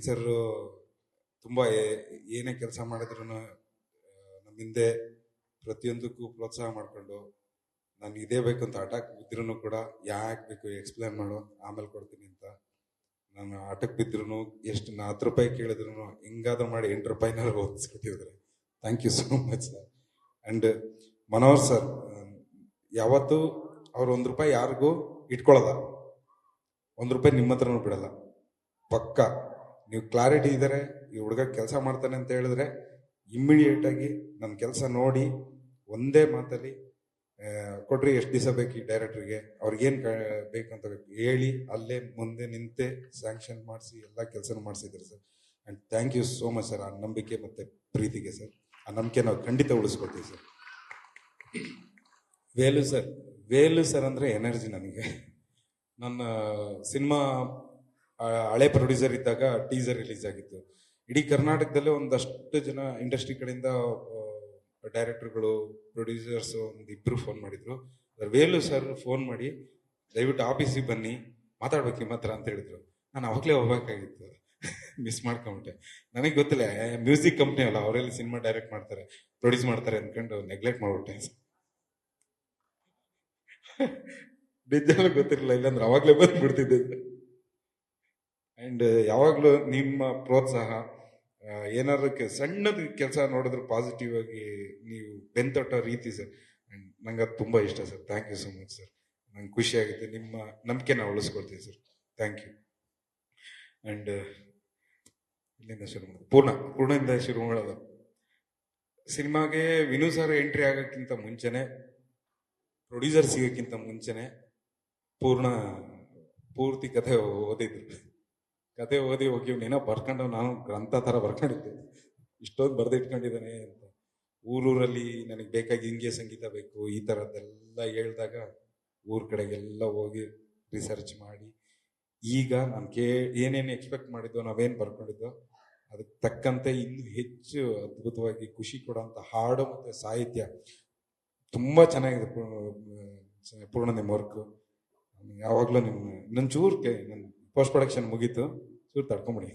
Sir ತುಂಬ ಏನೇ ಕೆಲಸ ಮಾಡಿದ್ರು ನಮ್ಮ ಹಿಂದೆ ಪ್ರತಿಯೊಂದಕ್ಕೂ ಪ್ರೋತ್ಸಾಹ ಮಾಡಿಕೊಂಡು ನಾನು ಇದೇ ಬೇಕು ಅಂತ ಆಟಕ್ಕೆ ಬಿದ್ರೂ ಕೂಡ ಯಾಕೆ ಬೇಕು ಎಕ್ಸ್ಪ್ಲೇನ್ ಮಾಡು ಆಮೇಲೆ ಕೊಡ್ತೀನಿ ಅಂತ ನಾನು ಆಟಕ್ಕೆ ಬಿದ್ದರೂ ಎಷ್ಟು 10 ರೂಪಾಯಿ ಕೇಳಿದ್ರು ಹಿಂಗಾದ್ರೂ ಮಾಡಿ 8 ರೂಪಾಯಿನಾದ್ರು ಓದಿಸ್ಕೊಟ್ಟಿದ್ದಾರೆ. Thank you so much sir. And Manohar sir ಯಾವತ್ತೂ ಅವ್ರು 1 ರೂಪಾಯಿ ಯಾರಿಗೂ ಇಟ್ಕೊಳ್ಳಲ್ಲ, 1 ರೂಪಾಯಿ ನಿಮ್ಮ ಹತ್ರನೂ ಬಿಡಲ್ಲ. ಪಕ್ಕ ನೀವು ಕ್ಲಾರಿಟಿ ಇದ್ದಾರೆ, ಈ ಹುಡುಗ ಕೆಲಸ ಮಾಡ್ತಾನೆ ಅಂತ ಹೇಳಿದ್ರೆ ಇಮ್ಮಿಡಿಯೇಟಾಗಿ ನನ್ನ ಕೆಲಸ ನೋಡಿ ಒಂದೇ ಮಾತಲ್ಲಿ ಕೊಡ್ರಿ, ಎಷ್ಟು ದಿವಸ ಬೇಕು ಈ ಡೈರೆಕ್ಟ್ರಿಗೆ, ಅವ್ರಿಗೇನು ಬೇಕಂತ ಹೇಳಿ ಅಲ್ಲೇ ಮುಂದೆ ನಿಂತೆ ಸ್ಯಾಂಕ್ಷನ್ ಮಾಡಿಸಿ ಎಲ್ಲ ಕೆಲಸನೂ ಮಾಡಿಸಿದ್ದಾರೆ sir. And thank you so much sir. ಆ ನಂಬಿಕೆ ಮತ್ತು ಪ್ರೀತಿಗೆ ಸರ್, ಆ ನಂಬಿಕೆ ನಾವು ಖಂಡಿತ ಉಳಿಸ್ಕೊಡ್ತೀವಿ ಸರ್. ವೇಲು ಸರ್ ಅಂದರೆ ಎನರ್ಜಿ ನನಗೆ. ನನ್ನ ಸಿನಿಮಾ ಹಳೆ ಪ್ರೊಡ್ಯೂಸರ್ ಇದ್ದಾಗ ಟೀಸರ್ ರಿಲೀಸ್ ಆಗಿತ್ತು. ಇಡೀ ಕರ್ನಾಟಕದಲ್ಲೇ ಒಂದಷ್ಟು ಜನ ಇಂಡಸ್ಟ್ರಿ ಕಡೆಯಿಂದ ಡೈರೆಕ್ಟರ್ಗಳು, ಪ್ರೊಡ್ಯೂಸರ್ಸ್ ಒಂದಿಬ್ಬರು ಫೋನ್ ಮಾಡಿದ್ರು. ವೇಲು ಸರ್ ಫೋನ್ ಮಾಡಿ ದಯವಿಟ್ಟು ಆಫೀಸಿಗೆ ಬನ್ನಿ, ಮಾತಾಡ್ಬೇಕು ನಿಮ್ಮ ಹತ್ರ ಅಂತ ಹೇಳಿದ್ರು. ನಾನು ಅವಾಗಲೇ ಹೋಗ್ಬೇಕಾಗಿತ್ತು, ಮಿಸ್ ಮಾಡ್ಕೊಂಬಿಟ್ಟೆ. ನನಗೆ ಗೊತ್ತಿಲ್ಲ ಮ್ಯೂಸಿಕ್ ಕಂಪ್ನಿ ಅಲ್ಲ, ಅವರೆಲ್ಲಿ ಸಿನಿಮಾ ಡೈರೆಕ್ಟ್ ಮಾಡ್ತಾರೆ, ಪ್ರೊಡ್ಯೂಸ್ ಮಾಡ್ತಾರೆ ಅಂದ್ಕೊಂಡು ನೆಗ್ಲೆಕ್ಟ್ ಮಾಡ್ಬಿಟ್ಟೆ. ನಿಜವಾಗ್ಲೂ ಗೊತ್ತಿರಲಿಲ್ಲ, ಇಲ್ಲಾಂದ್ರೆ ಅವಾಗಲೇ ಬಂದ್ಬಿಡ್ತಿದ್ದೆ. ಆ್ಯಂಡ್ ಯಾವಾಗಲೂ ನಿಮ್ಮ ಪ್ರೋತ್ಸಾಹ, ಏನಾದ್ರು ಸಣ್ಣದ ಕೆಲಸ ನೋಡಿದ್ರು ಪಾಸಿಟಿವ್ ಆಗಿ ನೀವು ಬೆಂತೊಟ್ಟೋ ರೀತಿ ಸರ್, ಆ್ಯಂಡ್ ನಂಗೆ ಅದು ತುಂಬ ಇಷ್ಟ sir. Thank you so much sir. ನಂಗೆ ಖುಷಿ ಆಗುತ್ತೆ, ನಿಮ್ಮ ನಂಬಿಕೆ ನಾವು ಉಳಿಸ್ಕೊಳ್ತೀವಿ ಸರ್. Thank you. ಆ್ಯಂಡ್ ಇಲ್ಲಿಂದ ಶುರು ಮಾಡೋದು, ಪೂರ್ಣದಿಂದ ಶುರು ಮಾಡೋದು. ಸಿನಿಮಾಗೆ ವಿನು ಸರ್ ಎಂಟ್ರಿ ಆಗೋಕ್ಕಿಂತ ಮುಂಚೆನೆ, ಪ್ರೊಡ್ಯೂಸರ್ ಸಿಗೋಕ್ಕಿಂತ ಮುಂಚೆನೆ ಪೂರ್ತಿ ಕಥೆ ಓದಿ ಹೋಗಿ ಏನೋ ಬರ್ಕೊಂಡು, ನಾನು ಗ್ರಂಥ ಥರ ಬರ್ಕೊಂಡಿದ್ದೆ, ಇಷ್ಟೊಂದು ಬರೆದಿಟ್ಕೊಂಡಿದ್ದಾನೆ ಅಂತ. ಊರಲ್ಲಿ ನನಗೆ ಬೇಕಾಗಿ ಹಿಂಗೆ ಸಂಗೀತ ಬೇಕು ಈ ಥರದ್ದೆಲ್ಲ ಹೇಳಿದಾಗ ಊರ ಕಡೆಗೆಲ್ಲ ಹೋಗಿ ರಿಸರ್ಚ್ ಮಾಡಿ, ಈಗ ನಾನು ಏನೇನು ಎಕ್ಸ್ಪೆಕ್ಟ್ ಮಾಡಿದ್ದೋ, ನಾವೇನು ಬರ್ಕೊಂಡಿದ್ದೋ ಅದಕ್ಕೆ ತಕ್ಕಂತೆ ಇನ್ನೂ ಹೆಚ್ಚು ಅದ್ಭುತವಾಗಿ ಖುಷಿ ಕೊಡೋಂಥ ಹಾಡು ಮತ್ತು ಸಾಹಿತ್ಯ ತುಂಬ ಚೆನ್ನಾಗಿದೆ ಪೂರ್ಣ ನಿಮ್ಮ ವರ್ಕು. ಯಾವಾಗಲೂ ನನ್ನ ಚೂರು ನನ್ನ ಪೋಸ್ಟ್ ಪ್ರೊಡಕ್ಷನ್ ಮುಗೀತು, ಚೂರು ತಡ್ಕೊಂಬಿಡಿ.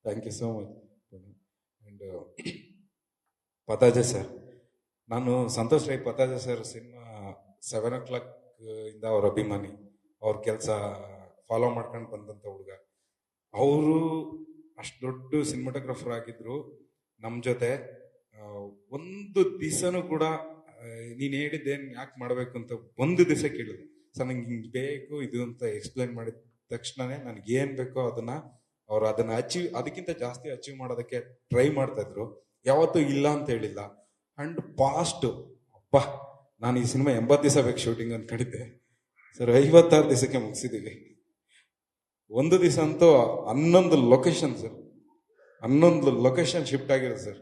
Thank you so much. And ಪತಾಜ ಸರ್, ನಾನು ಸಂತೋಷ್ ರೈ ಪತಾಜ ಸರ್ ಸಿನಿಮಾ 7 o'clock ಇಂದ ಅವ್ರ ಅಭಿಮಾನಿ, ಅವ್ರ ಕೆಲಸ ಫಾಲೋ ಮಾಡ್ಕೊಂಡು ಬಂದಂಥ ಹುಡುಗ. ಅವರು ಅಷ್ಟು ದೊಡ್ಡ ಸಿನಿಮಾಟೋಗ್ರಫರ್ ಆಗಿದ್ರು, ನಮ್ಮ ಜೊತೆ ಒಂದು ದಿವಸನೂ ಕೂಡ ನೀನು ಹೇಳಿದ್ದೇನು ಯಾಕೆ ಮಾಡಬೇಕು ಅಂತ ಒಂದು ದಿವಸ ಕೇಳಿದೆ ಸರ್. ನಂಗೆ ಹಿಂಗೆ ಬೇಕು ಇದು ಅಂತ ಎಕ್ಸ್ಪ್ಲೈನ್ ಮಾಡಿದ ತಕ್ಷಣವೇ ನನಗೇನು ಬೇಕೋ ಅದನ್ನು ಅದಕ್ಕಿಂತ ಜಾಸ್ತಿ ಅಚೀವ್ ಮಾಡೋದಕ್ಕೆ ಟ್ರೈ ಮಾಡ್ತಾಯಿದ್ರು. ಯಾವತ್ತೂ ಇಲ್ಲ ಅಂತ ಹೇಳಿಲ್ಲ. ಆ್ಯಂಡ್ ಫಾಸ್ಟು, ಅಪ್ಪ ನಾನು ಈ ಸಿನಿಮಾ 80 ದಿವಸ ಬೇಕು ಶೂಟಿಂಗ್ ಅಂದ್ಕೊಂಡಿದ್ದೆ ಸರ್, 56 ದಿವಸಕ್ಕೆ ಮುಗಿಸಿದ್ದೀವಿ. ಒಂದು ದಿವಸ ಅಂತೂ 11 ಲೊಕೇಶನ್ ಸರ್, 11 ಲೊಕೇಶನ್ ಶಿಫ್ಟ್ ಆಗಿದೆ ಸರ್.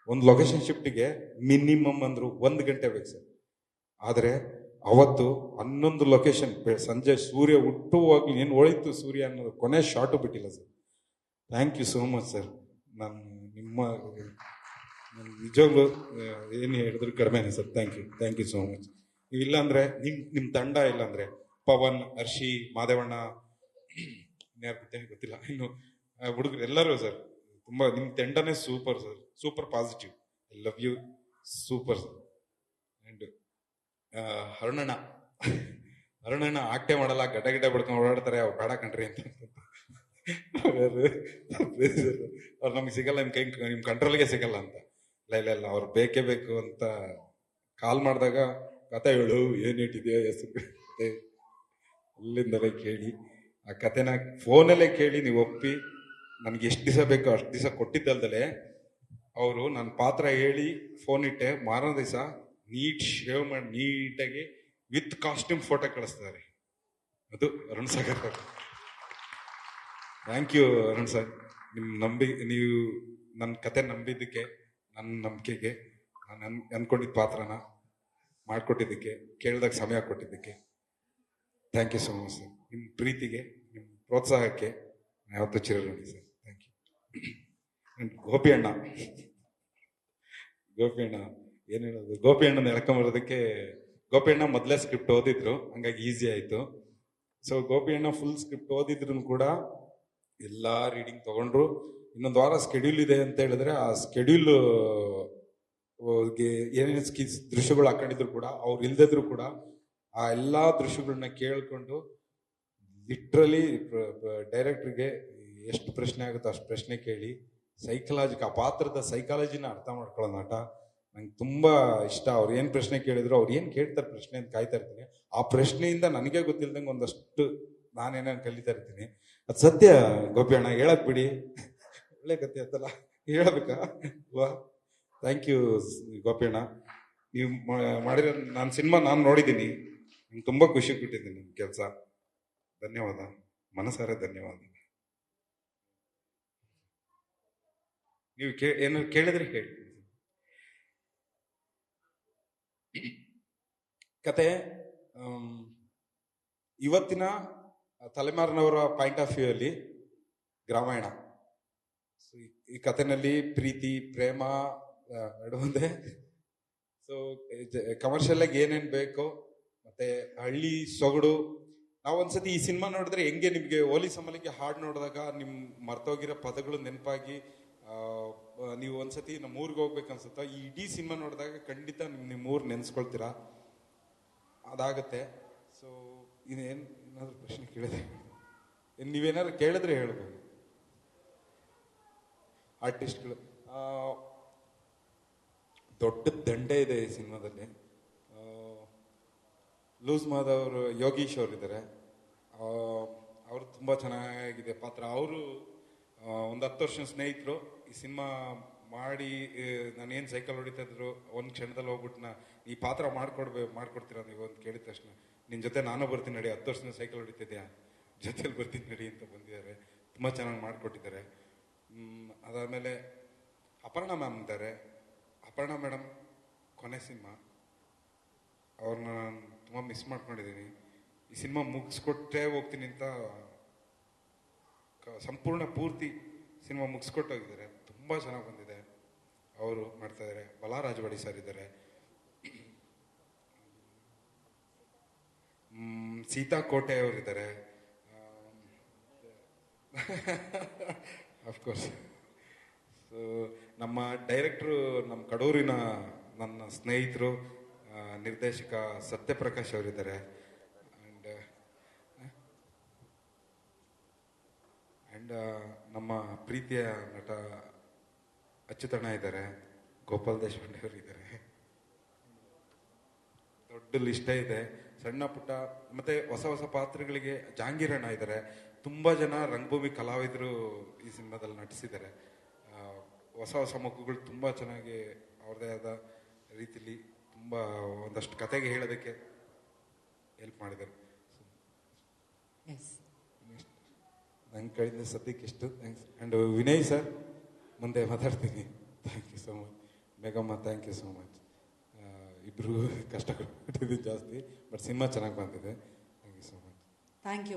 ಒಂದು ಲೊಕೇಶನ್ ಶಿಫ್ಟಿಗೆ ಮಿನಿಮಮ್ ಅಂದ್ರು 1 ಗಂಟೆ ಬೇಕು ಸರ್. ಆದರೆ ಅವತ್ತು 11 ಲೊಕೇಶನ್, ಸಂಜೆ ಸೂರ್ಯ ಹುಟ್ಟುವಾಗ್ಲೂ ಏನು ಹೊಳಿತು ಸೂರ್ಯ ಅನ್ನೋದು ಕೊನೆ ಶಾರ್ಟು ಬಿಟ್ಟಿಲ್ಲ sir. Thank you so much sir. ನಾನು ನಿಜವಾಗ್ಲೂ ಏನು ಹೇಳಿದ್ರು ಕಡಿಮೆನೆ sir. Thank you so much. ಇಲ್ಲ ಅಂದರೆ ನಿಮ್ಮ ತಂಡ ಇಲ್ಲಾಂದರೆ ಪವನ್, ಹರ್ಷಿ, ಮಾದೇವಣ್ಣ, ಇನ್ಯಾರು ಗೊತ್ತಿಲ್ಲ ಇನ್ನು ಹುಡುಗರು ಎಲ್ಲರೂ ಸರ್, ತುಂಬ ನಿಮ್ಮ ತಂಡನೇ super sir, super positive. I love you, super sir. And ಅರುಣಣ್ಣ ಆಕ್ಟೇ ಮಾಡಲ್ಲ, ಗಡ್ಡೆ ಬಡ್ಕೊಂಡು ಓಡಾಡ್ತಾರೆ, ಅವ್ರು ಬೇಡ ಕಣ್ರಿ ಅಂತ. ಅವ್ರು ನಮ್ಗೆ ಸಿಗಲ್ಲ, ನಿಮ್ಮ ಕಂಟ್ರೋಲ್ಗೆ ಸಿಗಲ್ಲ ಅಂತ. ಇಲ್ಲ ಅವ್ರು ಬೇಕೇ ಬೇಕು ಅಂತ ಕಾಲ್ ಮಾಡಿದಾಗ ಕತೆ ಹೇಳು, ಏನೇಟಿದೆಯಾ ಹೆಸರು ಅಲ್ಲಿಂದಲೇ ಕೇಳಿ, ಆ ಕತೆನ ಫೋನಲ್ಲೇ ಕೇಳಿ ನೀವು ಒಪ್ಪಿ ನನಗೆ ಎಷ್ಟು ದಿವಸ ಬೇಕೋ ಅಷ್ಟು ದಿವಸ ಕೊಟ್ಟಿದ್ದಲ್ದಲೆ ಅವರು ನನ್ನ ಪಾತ್ರ ಹೇಳಿ ಫೋನ್ ಇಟ್ಟೆ ಮಾರನೇ ದಿವಸ ನೀಟ್ ಶೇವ್ ಮಾಡಿ ನೀಟಾಗಿ ವಿತ್ ಕಾಸ್ಟ್ಯೂಮ್ ಫೋಟೋ ಕಳಿಸ್ತಾರೆ. ಅದು Arun Sagar sir. Thank you Arun sir. ನೀವು ನನ್ನ ಕತೆ ನಂಬಿದ್ದಕ್ಕೆ, ನನ್ನ ನಂಬಿಕೆಗೆ, ನಾನು ಅಂದ್ಕೊಂಡಿದ್ದ ಪಾತ್ರನ ಮಾಡಿಕೊಟ್ಟಿದ್ದಕ್ಕೆ, ಕೇಳಿದಾಗ ಸಮಯ ಕೊಟ್ಟಿದ್ದಕ್ಕೆ thank you so much sir. ನಿಮ್ಮ ಪ್ರೀತಿಗೆ, ನಿಮ್ಮ ಪ್ರೋತ್ಸಾಹಕ್ಕೆ ಯಾವತ್ತೂ ಚಿರಋಣಿ ಸರ್. Thank you. ಗೋಪಿ ಅಣ್ಣ ಏನು ಹೇಳೋದು, ಗೋಪಿ ಅಣ್ಣನ ಎಳ್ಕೊಂಬರೋದಕ್ಕೆ, ಗೋಪಿ ಅಣ್ಣ ಮೊದಲೇ ಸ್ಕ್ರಿಪ್ಟ್ ಓದಿದ್ರು, ಹಂಗಾಗಿ ಈಸಿ ಆಯಿತು. ಸೊ ಗೋಪಿ ಅಣ್ಣ ಫುಲ್ ಸ್ಕ್ರಿಪ್ಟ್ ಓದಿದ್ರು ಕೂಡ ಎಲ್ಲ ರೀಡಿಂಗ್ ತಗೊಂಡ್ರು. ಇನ್ನೊಂದು ವಾರ ಸ್ಕೆಡ್ಯೂಲ್ ಇದೆ ಅಂತ ಹೇಳಿದ್ರೆ ಆ ಸ್ಕೆಡ್ಯೂಲ್ ಏನೇನು ದೃಶ್ಯಗಳು ಹಾಕೊಂಡಿದ್ರು ಕೂಡ ಅವ್ರು ಇಲ್ದಿದ್ರು ಕೂಡ ಆ ಎಲ್ಲಾ ದೃಶ್ಯಗಳನ್ನ ಕೇಳ್ಕೊಂಡು ಲಿಟ್ರಲಿ ಡೈರೆಕ್ಟರ್ಗೆ ಎಷ್ಟು ಪ್ರಶ್ನೆ ಆಗುತ್ತೋ ಅಷ್ಟು ಪ್ರಶ್ನೆ ಕೇಳಿ ಆ ಪಾತ್ರದ ಸೈಕಾಲಜಿನ ಅರ್ಥ ಮಾಡ್ಕೊಳ್ಳೋ ನಟ ನಂಗೆ ತುಂಬಾ ಇಷ್ಟ. ಅವ್ರು ಏನ್ ಪ್ರಶ್ನೆ ಕೇಳಿದ್ರು, ಅವ್ರು ಏನ್ ಕೇಳ್ತಾರೆ ಪ್ರಶ್ನೆ ಅಂತ ಕಾಯ್ತಾ ಇರ್ತೀನಿ. ಆ ಪ್ರಶ್ನೆಯಿಂದ ನನಗೆ ಗೊತ್ತಿಲ್ದಂಗೆ ಒಂದಷ್ಟು ನಾನೇನೇನು ಕಲಿತಾ ಇರ್ತೀನಿ. ಅದು ಸತ್ಯ ಗೋಪಿ ಅಣ್ಣ, ಹೇಳಕ್ ಬಿಡಿ. ಒಳ್ಳೆ ಕತೆ ಅಂತಲ್ಲ, ಹೇಳಬೇಕಾ? ಥ್ಯಾಂಕ್ ಯು ಗೋಪಿ ಅಣ್ಣ. ನೀವು ಮಾಡಿರೋ ನಾನು ಸಿನಿಮಾ ನಾನು ನೋಡಿದ್ದೀನಿ, ನಂಗೆ ತುಂಬಾ ಖುಷಿ ಕೊಟ್ಟಿದ್ದೀನಿ ನಿಮ್ಮ ಕೆಲಸ. ಧನ್ಯವಾದ, ಮನಸಾರೆ ಧನ್ಯವಾದ. ನೀವು ಏನಾದ್ರು ಕೇಳಿದ್ರೆ ಹೇಳಿ. ಕತೆ ಇವತ್ತಿನ ತಲೆಮಾರಿನವರ ಪಾಯಿಂಟ್ ಆಫ್ ವ್ಯೂ ಅಲ್ಲಿ ಗ್ರಾಮಾಯಣ. ಈ ಕಥೆನಲ್ಲಿ ಪ್ರೀತಿ ಪ್ರೇಮ ನಡುವಂದೆ. ಸೊ ಕಮರ್ಷಿಯಲ್ ಆಗಿ ಏನೇನ್ ಬೇಕೋ ಮತ್ತೆ ಹಳ್ಳಿ ಸೊಗಡು. ನಾವೊಂದ್ಸತಿ ಈ ಸಿನಿಮಾ ನೋಡಿದ್ರೆ ಹೆಂಗೆ ನಿಮ್ಗೆ ಓಲಿ ಸಮಲಿಗೆ ಹಾಡು ನೋಡಿದಾಗ ನಿಮ್ ಮರ್ತೋಗಿರೋ ಪದಗಳು ನೆನಪಾಗಿ ನೀವು ಒಂದ್ಸತಿ ನಮ್ಮ ಊರಿಗೆ ಹೋಗ್ಬೇಕನ್ಸುತ್ತಾ. ಈ ಇಡೀ ಸಿನಿಮಾ ನೋಡಿದಾಗ ಖಂಡಿತ ನಿಮ್ಮ ಊರ್ ನೆನ್ಸ್ಕೊಳ್ತೀರಾ, ಅದಾಗತ್ತೆ. ಸೊ ಇನ್ನೇನ್ ಏನಾದ್ರು ಪ್ರಶ್ನೆ ಕೇಳಿದ್ರೆ, ನೀವೇನಾದ್ರು ಕೇಳಿದ್ರೆ ಹೇಳ್ಬೋದು. ಆರ್ಟಿಸ್ಟ್ಗಳು ದೊಡ್ಡ ದಂಡೆ ಇದೆ ಈ ಸಿನಿಮಾದಲ್ಲಿ. ಲೂಸ್ ಮಾದವರು ಯೋಗೀಶ್ ಅವರು ಇದ್ದಾರೆ, ಅವರು ತುಂಬಾ ಚೆನ್ನಾಗಿದೆ ಪಾತ್ರ. ಅವರು ಒಂದು 10 ವರ್ಷ ಸ್ನೇಹಿತರು. ಈ ಸಿನಿಮಾ ಮಾಡಿ ನಾನೇನು ಸೈಕಲ್ ಹೊಡಿತಾ ಇದ್ರು ಒಂದು ಕ್ಷಣದಲ್ಲಿ ಹೋಗ್ಬಿಟ್ಟು ಈ ಪಾತ್ರ ಮಾಡ್ಕೊಡ್ತೀರಾ ನೀವು ಅಂತ ಕೇಳಿದ ತಕ್ಷಣ ನಿನ್ನ ಜೊತೆ ನಾನು ಬರ್ತೀನಿ ನಡಿ, 10 ವರ್ಷದಿಂದ ಸೈಕಲ್ ಹೊಡಿತಿದ್ಯಾ, ಜೊತೆಲಿ ಬರ್ತೀನಿ ನಡಿ ಅಂತ ಬಂದಿದ್ದಾರೆ. ತುಂಬ ಚೆನ್ನಾಗಿ ಮಾಡಿಕೊಟ್ಟಿದ್ದಾರೆ. ಅದಾದಮೇಲೆ ಅಪರ್ಣಾ ಮ್ಯಾಮ್ ಇದ್ದಾರೆ. ಅಪರ್ಣಾ ಮೇಡಮ್ ಕೊನೆ ಸಿನಿಮಾ, ಅವ್ರನ್ನ ತುಂಬ ಮಿಸ್ ಮಾಡ್ಕೊಂಡಿದ್ದೀನಿ. ಈ ಸಿನಿಮಾ ಮುಗಿಸ್ಕೊಟ್ಟೇ ಹೋಗ್ತೀನಿ ಅಂತ ಸಂಪೂರ್ಣ ಪೂರ್ತಿ ಸಿನಿಮಾ ಮುಗಿಸ್ಕೊಟ್ಟೋಗಿದ್ದಾರೆ. ತುಂಬ ಚೆನ್ನಾಗಿ ಬಂದಿದೆ. ಅವರು ಮಾಡ್ತಾ ಇದ್ದಾರೆ. ಬಲಾ ರಾಜವಾಡಿ ಸರ್ ಇದ್ದಾರೆ. ಸೀತಾಕೋಟೆ ಅವರಿದ್ದಾರೆ. ಅಫ್ಕೋರ್ಸ್. ಸೊ ನಮ್ಮ ಡೈರೆಕ್ಟ್ರು ನಮ್ಮ ಕಡೂರಿನ ನನ್ನ ಸ್ನೇಹಿತರು, ನಿರ್ದೇಶಕ ಸತ್ಯಪ್ರಕಾಶ್ ಅವರಿದ್ದಾರೆ. ಆ್ಯಂಡ್ ನಮ್ಮ ಪ್ರೀತಿಯ ನಟ ಅಚ್ಯುತಣ್ಣ ಇದ್ದಾರೆ. ಗೋಪಾಲ್ ದೇಶಪಾಂಡೆ ಅವರು ಇದ್ದಾರೆ. ದೊಡ್ಡ ಲಿಸ್ಟೇ ಇದೆ. ಸಣ್ಣ ಪುಟ್ಟ ಮತ್ತೆ ಹೊಸ ಹೊಸ ಪಾತ್ರಗಳಿಗೆ ಜಾಂಗೀರಣ್ಣ ಇದ್ದಾರೆ. ತುಂಬಾ ಜನ ರಂಗಭೂಮಿ ಕಲಾವಿದರು ಈ ಸಿನಿಮಾದಲ್ಲಿ ನಟಿಸಿದ್ದಾರೆ. ಹೊಸ ಹೊಸ ಮಕ್ಕಳು ತುಂಬಾ ಚೆನ್ನಾಗಿ ಅವ್ರದೇ ಆದ ರೀತಿಲಿ ತುಂಬಾ ಒಂದಷ್ಟು ಕತೆಗೆ ಹೇಳೋದಕ್ಕೆ ಹೆಲ್ಪ್ ಮಾಡಿದ್ದಾರೆ. ನನ್ನ ಕಡೆಯಿಂದ ಸದ್ಯಕ್ಕೆ ಇಷ್ಟು. ಥ್ಯಾಂಕ್ಸ್. ಆ್ಯಂಡ್ ವಿನಯ್ ಸರ್ ಮುಂದೆ ಮಾತಾಡ್ತೀನಿ. Thank you so much. ಮೇಘಮ್ಮ ಥ್ಯಾಂಕ್ ಯು ಸೋ ಮಚ್. ಇಬ್ಬರು ಕಷ್ಟಪಟ್ಟಿದ್ದು ಜಾಸ್ತಿ, ಬಟ್ ಸಿನಿಮಾ ಚೆನ್ನಾಗಿ ಬಂದಿದೆ. Thank you so much. Thank you.